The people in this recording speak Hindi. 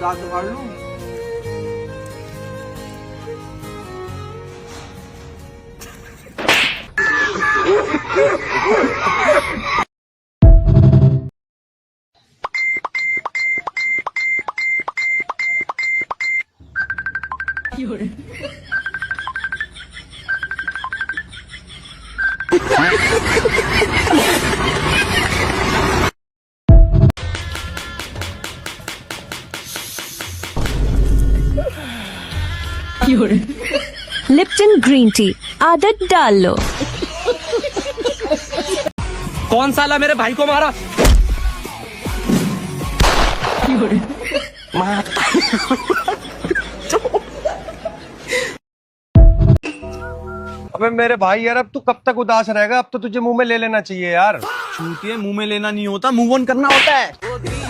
दांत उखाड़ लूं? लिप्टन ग्रीन टी आदत डाल लो। कौन साला मेरे भाई को मारा? अबे मेरे भाई यार, अब तू कब तक उदास रहेगा? अब तो तुझे मुंह में ले लेना चाहिए यार। चूतिए, मुंह में लेना नहीं होता, मूव ऑन करना होता है।